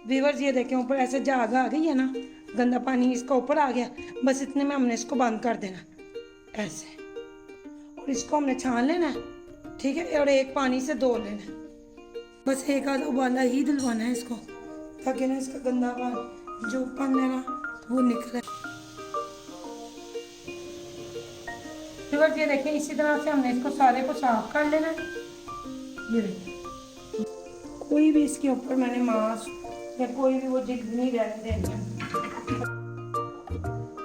Viewers ये देखें ऊपर ऐसे झाग आ गई है ना, गंदा पानी इसका ऊपर आ गया। बस इतने में हमने इसको बंद कर देना ऐसे, और इसको हमने छान लेना है, ठीक है। और एक पानी से धो लेना है, बस एक आधा उबाला ही दिलवाना है इसको, ताकि ना इसका गंदा पानी जो पानी है ना वो निकले। व्यूअर्स ये देखें इसी तरह से हमने इसको सारे को साफ कर लेना है। ये देखें कोई भी इसके ऊपर मैंने मांस या कोई भी वो जिग नहीं रहने देनी है।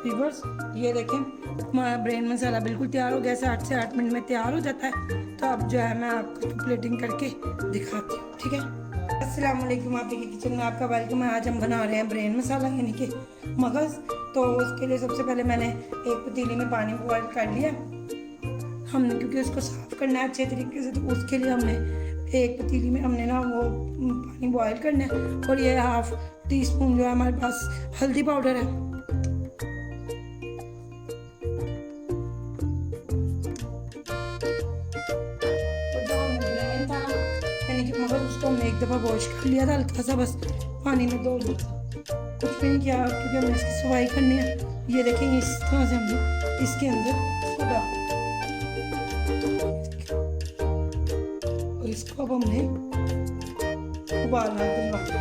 व्यूअर्स ये देखें हमारा ब्रेन मसाला बिल्कुल तैयार हो गया, 7 से 8 मिनट में तैयार हो जाता है। तो अब जो है मैं आपको प्लेटिंग करके दिखाती हूँ, ठीक है। अस्सलाम वालेकुम, आप के किचन में आपका वेलकम है। आज हम बना रहे हैं ब्रेन मसाला यानी कि मगज़। तो उसके लिए सबसे पहले मैंने एक पतीली में पानी बॉयल कर लिया हमने, क्योंकि उसको साफ़ करना है अच्छे तरीके से। तो उसके लिए हमने एक पतीली में हमने ना वो पानी बॉयल करना है। और ये 1/2 टीस्पून जो है हमारे पास हल्दी पाउडर है। मगर उसको हमने एक दफ़ा वॉश कर लिया था, हल्का सा बस पानी में धो लिया था, कुछ भी नहीं किया, क्योंकि हमने इसकी सफाई करनी है। ये देखेंगे इस तरह से हमने इसके अंदर डाल, और इसको अब हमने उबालना दिलवाना।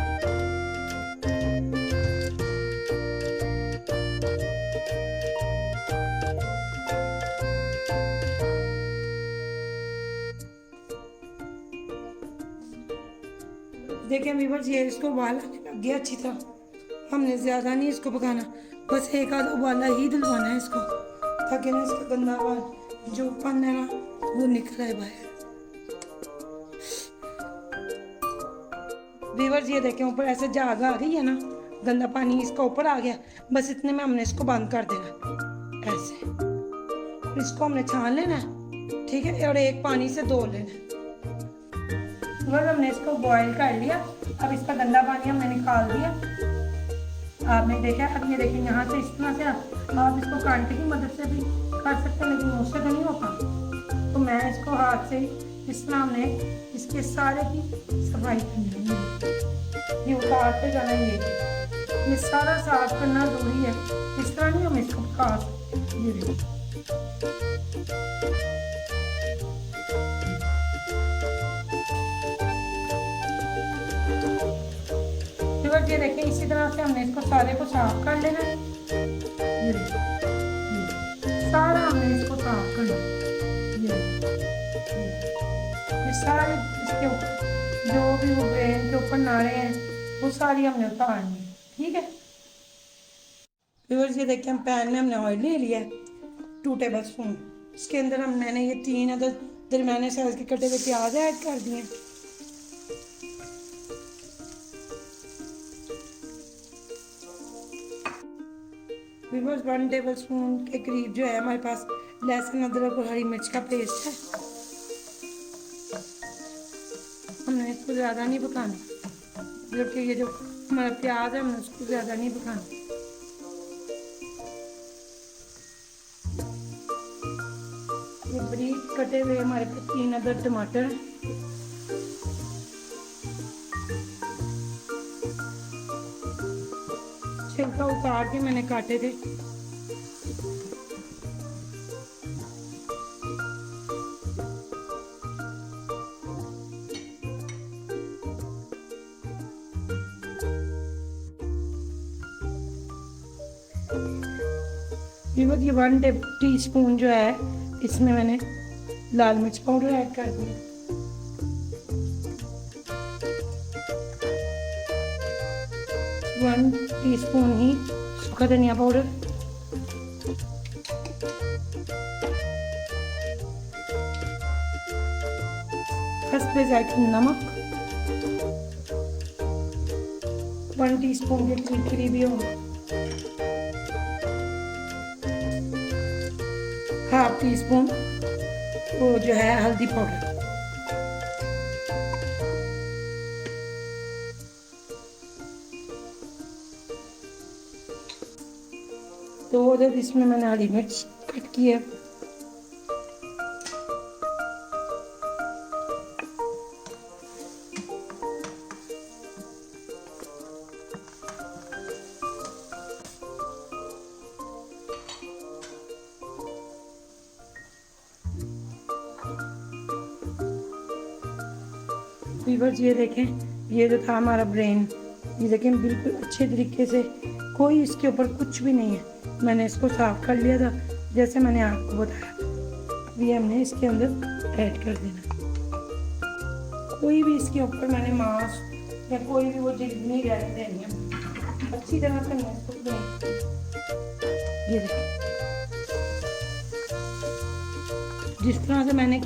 देखें व्यूअर्स ये इसको उबाल आने लग गया अच्छी तरह। हमने ज़्यादा नहीं इसको पकाना, बस एक आधा उबाला ही दिलवाना है इसको, ताकि ना इसका गंदा पानी जो पानी है ना वो निकल आए बाहर। व्यूअर्स ये देखें ऊपर ऐसे झाग आ गई है ना, गंदा पानी इसका ऊपर आ गया। बस इतने में हमने इसको बंद कर देना ऐसे, और इसको हमने छान लेना है, ठीक है। और एक पानी से धो लेना है। बस हमने इसको बॉईल कर लिया, अब इसका गंदा पानी हमने निकाल दिया। आपने देखा, अब ये देखिए यहाँ से इस तरह से आप इसको कांटे की मदद से भी कर सकते हैं, लेकिन मुझसे तो नहीं होता। तो मैं इसको हाथ से इस तरह हमने इसके सारे की सफाई करनी है। ये उतारते जाना, ये सारा साफ करना जरूरी है। इस तरह नहीं हम इसको पका सकते। ये देखिए ये देखें इसी तरह से हमने इसको सारे को साफ कर लेना है। ये देखिए सारा हमने इसको साफ करना है। ये सारे इसके ऊपर जो भी वो ब्रेन के ऊपर नाड़े हैं वो सारी हमने उतारनी है, ठीक है। व्यूअर्स ये देखिए हम पैन में हमने ऑयल ले लिया है 2 टेबल स्पून। इसके अंदर मैंने ये 3 अदर दरमियाने साइज के कटे हुए प्याज ऐड कर दिए। व्यूअर्स 1 टेबल स्पून के करीब जो है हमारे पास लहसुन अदरक और हरी मिर्च का पेस्ट है। हमने इसको ज़्यादा नहीं पकाना, जबकि ये जो हमारा प्याज है हमने उसको ज़्यादा नहीं पकाना। ये बारीक कटे हुए हमारे पास 3 अदर टमाटर हैं। छिलका उतार के मैंने काटे थे। ये 1 टीस्पून जो है इसमें मैंने लाल मिर्च पाउडर ऐड कर दिया। वन टीस्पून ही सूखा धनिया पाउडर, हस्बे जायका नमक, 1 टीस्पून के करीब ही होगा, 1/2 टीस्पून वो जो है हल्दी पाउडर। तो उधर इसमें मैंने हरी मिर्च कट की है। व्यूअर्स ये देखें, ये जो था हमारा ब्रेन, ये देखें बिल्कुल अच्छे तरीके से, कोई इसके ऊपर कुछ भी नहीं है। मैंने इसको साफ़ कर लिया था जैसे मैंने आपको बताया। अभी हमने इसके अंदर ऐड कर देना। कोई भी इसके ऊपर मैंने मांस या कोई भी वो चीज़ नहीं रहने देनी है। अच्छी तरह से मैं इसको ये देखें, जिस तरह से मैंने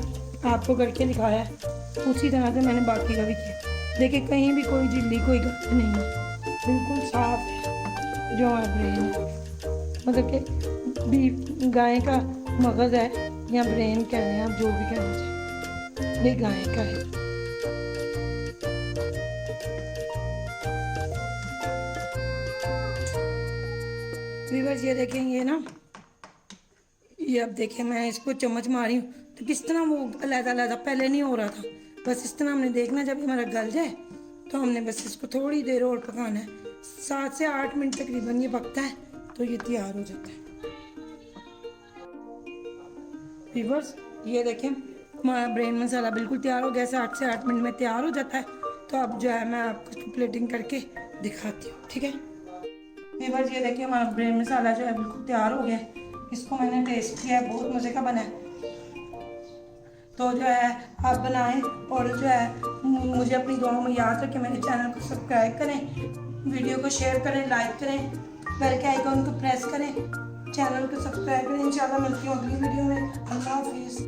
आपको करके दिखाया है उसी तरह से मैंने बाकी का भी किया। देखिए कहीं भी कोई झिल्ली कोई गंद नहीं है, बिल्कुल साफ है जो हमारा ब्रेन है। मतलब कि भी गाय का मगज़ है या ब्रेन कह रहे हैं आप, जो भी कहना चाहिए, ये गाय का है। व्यूअर्स ये देखें, ये ना, ये अब देखें मैं इसको चम्मच मारी हूँ तो किस तरह वो अलग-अलग पहले नहीं हो रहा था। बस इस तरह हमने देखना, जब हमारा गल जाए तो हमने बस इसको थोड़ी देर और पकाना है। 7 से 8 मिनट तकरीबन ये पकता है तो ये तैयार हो जाता है। व्यूअर्स ये देखें हमारा ब्रेन मसाला बिल्कुल तैयार हो गया, 7 से 8 मिनट में तैयार हो जाता है। तो अब जो है मैं आपको इसको प्लेटिंग करके दिखाती हूँ, ठीक है। व्यूअर्स ये देखिए हमारा ब्रेन मसाला जो है बिल्कुल तैयार हो गया है। इसको मैंने टेस्ट किया है, बहुत मज़े का बना है। तो जो है आप बनाएं और जो है मुझे अपनी दुआओं में याद रखें। मेरे चैनल को सब्सक्राइब करें, वीडियो को शेयर करें, लाइक करें, बेल के आइकॉन को प्रेस करें, चैनल को सब्सक्राइब करें। इंशाल्लाह मिलती हूँ अगली वीडियो में। अल्लाह हाफिज़।